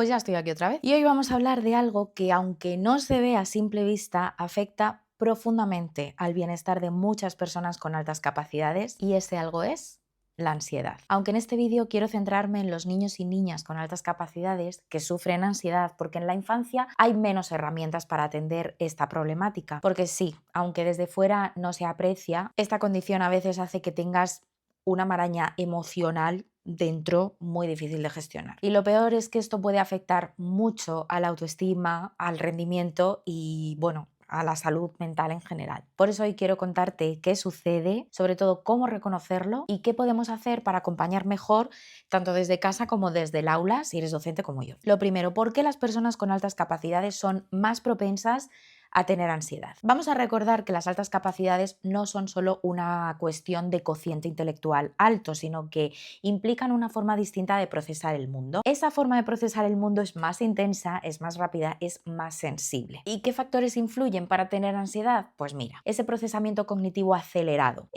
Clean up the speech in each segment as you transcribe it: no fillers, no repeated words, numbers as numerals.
Pues ya estoy aquí otra vez. Y hoy vamos a hablar de algo que, aunque no se ve a simple vista, afecta profundamente al bienestar de muchas personas con altas capacidades, y ese algo es la ansiedad. Aunque en este vídeo quiero centrarme en los niños y niñas con altas capacidades que sufren ansiedad, porque en la infancia hay menos herramientas para atender esta problemática. Porque sí, aunque desde fuera no se aprecia, esta condición a veces hace que tengas una maraña emocional dentro muy difícil de gestionar. Y lo peor es que esto puede afectar mucho a la autoestima, al rendimiento y, bueno, a la salud mental en general. Por eso hoy quiero contarte qué sucede, sobre todo cómo reconocerlo y qué podemos hacer para acompañar mejor tanto desde casa como desde el aula si eres docente como yo. Lo primero, ¿por qué las personas con altas capacidades son más propensas a tener ansiedad? Vamos a recordar que las altas capacidades no son solo una cuestión de cociente intelectual alto, sino que implican una forma distinta de procesar el mundo. Esa forma de procesar el mundo es más intensa, es más rápida, es más sensible. ¿Y qué factores influyen para tener ansiedad? Pues mira, ese procesamiento cognitivo acelerado.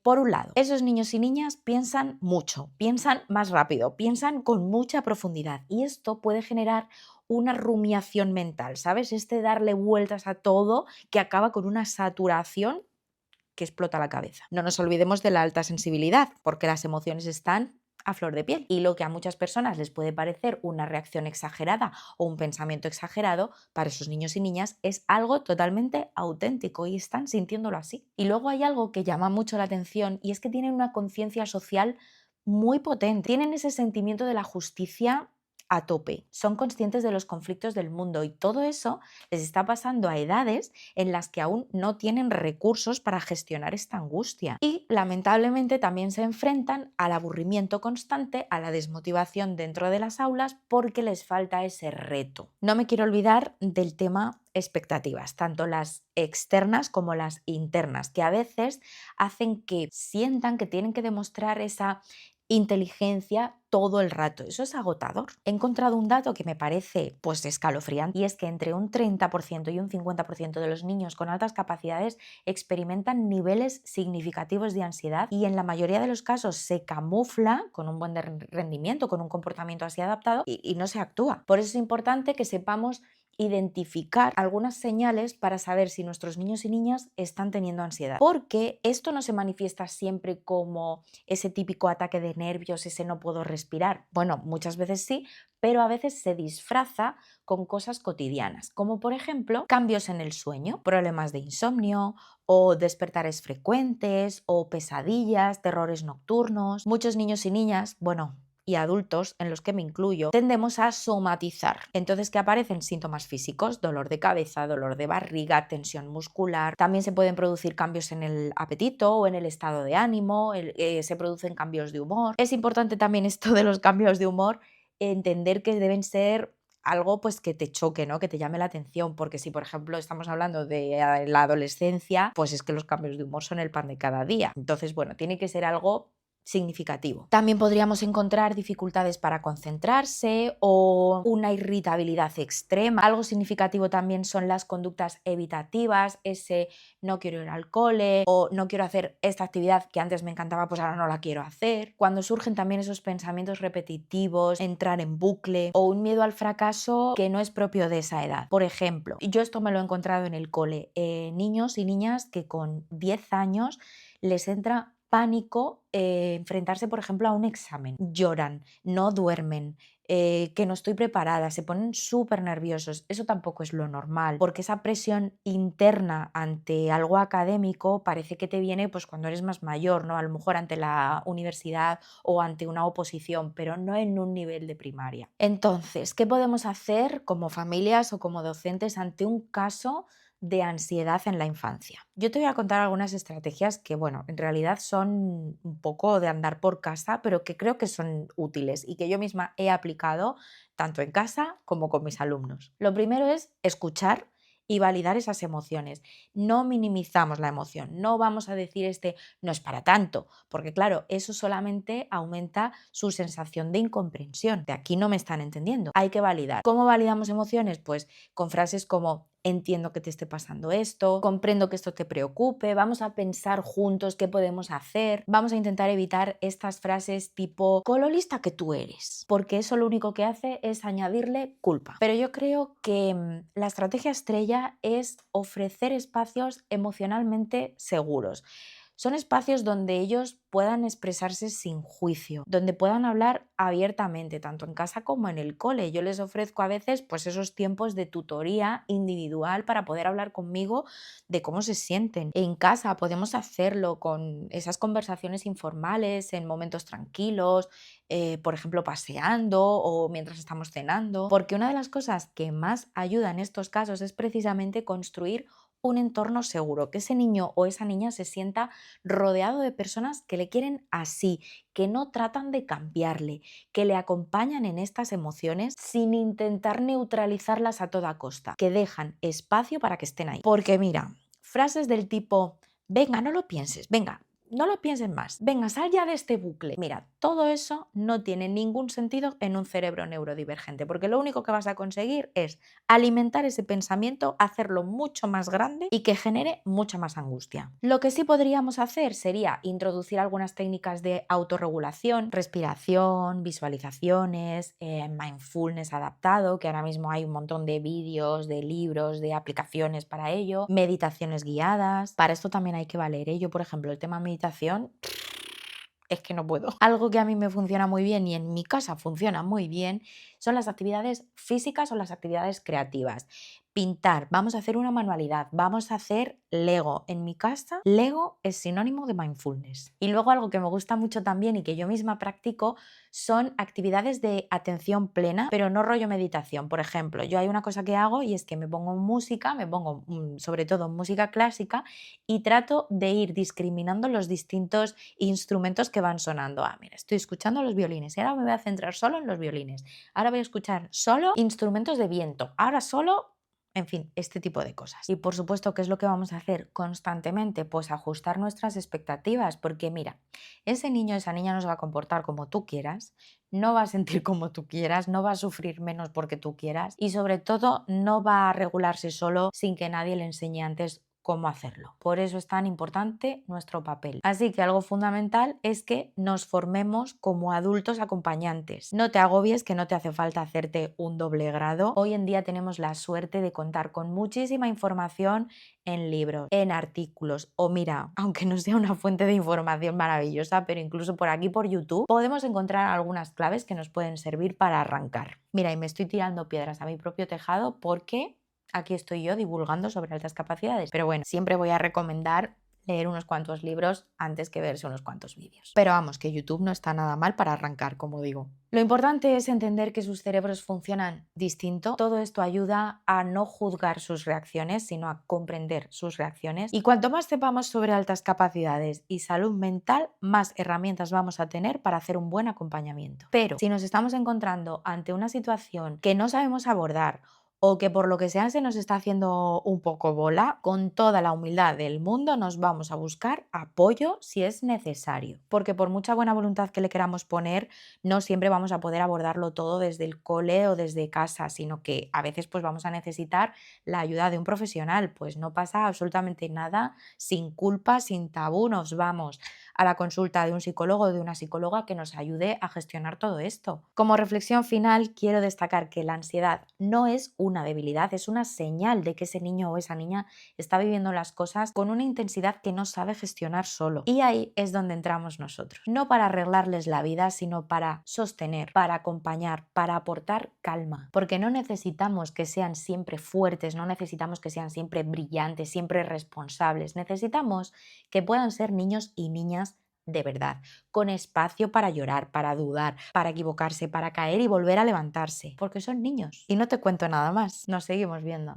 Por un lado, esos niños y niñas piensan mucho, piensan más rápido, piensan con mucha profundidad, y esto puede generar una rumiación mental, ¿sabes? Darle vueltas a todo que acaba con una saturación que explota la cabeza. No nos olvidemos de la alta sensibilidad, porque las emociones están a flor de piel, y lo que a muchas personas les puede parecer una reacción exagerada o un pensamiento exagerado, para esos niños y niñas es algo totalmente auténtico y están sintiéndolo así. Y luego hay algo que llama mucho la atención, y es que tienen una conciencia social muy potente, tienen ese sentimiento de la justicia a tope, son conscientes de los conflictos del mundo, y todo eso les está pasando a edades en las que aún no tienen recursos para gestionar esta angustia. Y lamentablemente también se enfrentan al aburrimiento constante, a la desmotivación dentro de las aulas, porque les falta ese reto. No me quiero olvidar del tema expectativas, tanto las externas como las internas, que a veces hacen que sientan que tienen que demostrar esa inteligencia todo el rato. Eso es agotador. He encontrado un dato que me parece pues escalofriante, y es que entre un 30% y un 50% de los niños con altas capacidades experimentan niveles significativos de ansiedad, y en la mayoría de los casos se camufla con un buen rendimiento, con un comportamiento así adaptado, y no se actúa. Por eso es importante que sepamos identificar algunas señales para saber si nuestros niños y niñas están teniendo ansiedad, porque esto no se manifiesta siempre como ese típico ataque de nervios, ese no puedo respirar. Bueno, muchas veces sí, pero a veces se disfraza con cosas cotidianas, como por ejemplo cambios en el sueño, problemas de insomnio o despertares frecuentes o pesadillas, terrores nocturnos. Muchos niños y niñas, bueno, y adultos, en los que me incluyo, tendemos a somatizar. Entonces, ¿qué aparecen? Síntomas físicos: dolor de cabeza, dolor de barriga, tensión muscular. También se pueden producir cambios en el apetito o en el estado de ánimo, se producen cambios de humor. Es importante también esto de los cambios de humor, entender que deben ser algo pues que te choque, ¿no? Que te llame la atención, porque si por ejemplo estamos hablando de la adolescencia, pues es que los cambios de humor son el pan de cada día. Entonces, bueno, tiene que ser algo significativo. También podríamos encontrar dificultades para concentrarse o una irritabilidad extrema. Algo significativo también son las conductas evitativas, ese no quiero ir al cole o no quiero hacer esta actividad que antes me encantaba, pues ahora no la quiero hacer. Cuando surgen también esos pensamientos repetitivos, entrar en bucle o un miedo al fracaso que no es propio de esa edad. Por ejemplo, yo esto me lo he encontrado en el cole, niños y niñas que con 10 años les entra pánico enfrentarse, por ejemplo, a un examen. Lloran, no duermen, que no estoy preparada, se ponen súper nerviosos. Eso tampoco es lo normal, porque esa presión interna ante algo académico parece que te viene pues cuando eres más mayor, ¿no? A lo mejor ante la universidad o ante una oposición, pero no en un nivel de primaria. Entonces, ¿qué podemos hacer como familias o como docentes ante un caso de ansiedad en la infancia? Yo te voy a contar algunas estrategias que, bueno, en realidad son un poco de andar por casa, pero que creo que son útiles y que yo misma he aplicado tanto en casa como con mis alumnos. Lo primero es escuchar y validar esas emociones. No minimizamos la emoción, no vamos a decir no es para tanto, porque claro, eso solamente aumenta su sensación de incomprensión. De aquí no me están entendiendo. Hay que validar. ¿Cómo validamos emociones? Pues con frases como entiendo que te esté pasando esto, comprendo que esto te preocupe, vamos a pensar juntos qué podemos hacer, vamos a intentar evitar estas frases tipo con lo lista que tú eres, porque eso lo único que hace es añadirle culpa. Pero yo creo que la estrategia estrella es ofrecer espacios emocionalmente seguros. Son espacios donde ellos puedan expresarse sin juicio, donde puedan hablar abiertamente, tanto en casa como en el cole. Yo les ofrezco a veces pues esos tiempos de tutoría individual para poder hablar conmigo de cómo se sienten. En casa podemos hacerlo con esas conversaciones informales, en momentos tranquilos, por ejemplo paseando o mientras estamos cenando, porque una de las cosas que más ayuda en estos casos es precisamente construir un entorno seguro, que ese niño o esa niña se sienta rodeado de personas que le quieren así, que no tratan de cambiarle, que le acompañan en estas emociones sin intentar neutralizarlas a toda costa, que dejan espacio para que estén ahí. Porque mira, frases del tipo, venga, no lo pienses, venga, no lo pienses más, venga, sal ya de este bucle. Mira, todo eso no tiene ningún sentido en un cerebro neurodivergente, porque lo único que vas a conseguir es alimentar ese pensamiento, hacerlo mucho más grande y que genere mucha más angustia. Lo que sí podríamos hacer sería introducir algunas técnicas de autorregulación, respiración, visualizaciones, mindfulness adaptado, que ahora mismo hay un montón de vídeos, de libros, de aplicaciones para ello, meditaciones guiadas. Para esto también hay que valer, ¿eh? Yo, por ejemplo, el tema meditación es que no puedo. Algo que a mí me funciona muy bien y en mi casa funciona muy bien son las actividades físicas o las actividades creativas. Pintar, vamos a hacer una manualidad, vamos a hacer Lego. En mi casa, Lego es sinónimo de mindfulness. Y luego algo que me gusta mucho también y que yo misma practico son actividades de atención plena, pero no rollo meditación. Por ejemplo, yo hay una cosa que hago y es que me pongo música, me pongo sobre todo música clásica y trato de ir discriminando los distintos instrumentos que van sonando. Ah, mira, estoy escuchando los violines y ahora me voy a centrar solo en los violines. Ahora voy a escuchar solo instrumentos de viento. Ahora solo, en fin, este tipo de cosas. Y por supuesto, ¿qué es lo que vamos a hacer constantemente? Pues ajustar nuestras expectativas, porque mira, ese niño, esa niña no se va a comportar como tú quieras, no va a sentir como tú quieras, no va a sufrir menos porque tú quieras y sobre todo no va a regularse solo sin que nadie le enseñe antes cómo hacerlo. Por eso es tan importante nuestro papel. Así que algo fundamental es que nos formemos como adultos acompañantes. No te agobies, que no te hace falta hacerte un doble grado. Hoy en día tenemos la suerte de contar con muchísima información en libros, en artículos o mira, aunque no sea una fuente de información maravillosa, pero incluso por aquí por YouTube podemos encontrar algunas claves que nos pueden servir para arrancar. Mira, y me estoy tirando piedras a mi propio tejado porque aquí estoy yo divulgando sobre altas capacidades, pero bueno, siempre voy a recomendar leer unos cuantos libros antes que verse unos cuantos vídeos. Pero vamos, que YouTube no está nada mal para arrancar, como digo. Lo importante es entender que sus cerebros funcionan distinto. Todo esto ayuda a no juzgar sus reacciones, sino a comprender sus reacciones. Y cuanto más sepamos sobre altas capacidades y salud mental, más herramientas vamos a tener para hacer un buen acompañamiento. Pero si nos estamos encontrando ante una situación que no sabemos abordar o que por lo que sea se nos está haciendo un poco bola, con toda la humildad del mundo nos vamos a buscar apoyo si es necesario. Porque por mucha buena voluntad que le queramos poner, no siempre vamos a poder abordarlo todo desde el cole o desde casa, sino que a veces pues vamos a necesitar la ayuda de un profesional. Pues no pasa absolutamente nada, sin culpa, sin tabú, nos vamos a la consulta de un psicólogo o de una psicóloga que nos ayude a gestionar todo esto. Como reflexión final, quiero destacar que la ansiedad no es una debilidad, es una señal de que ese niño o esa niña está viviendo las cosas con una intensidad que no sabe gestionar solo. Y ahí es donde entramos nosotros. No para arreglarles la vida, sino para sostener, para acompañar, para aportar calma. Porque no necesitamos que sean siempre fuertes, no necesitamos que sean siempre brillantes, siempre responsables. Necesitamos que puedan ser niños y niñas de verdad, con espacio para llorar, para dudar, para equivocarse, para caer y volver a levantarse, porque son niños. Y no te cuento nada más, nos seguimos viendo.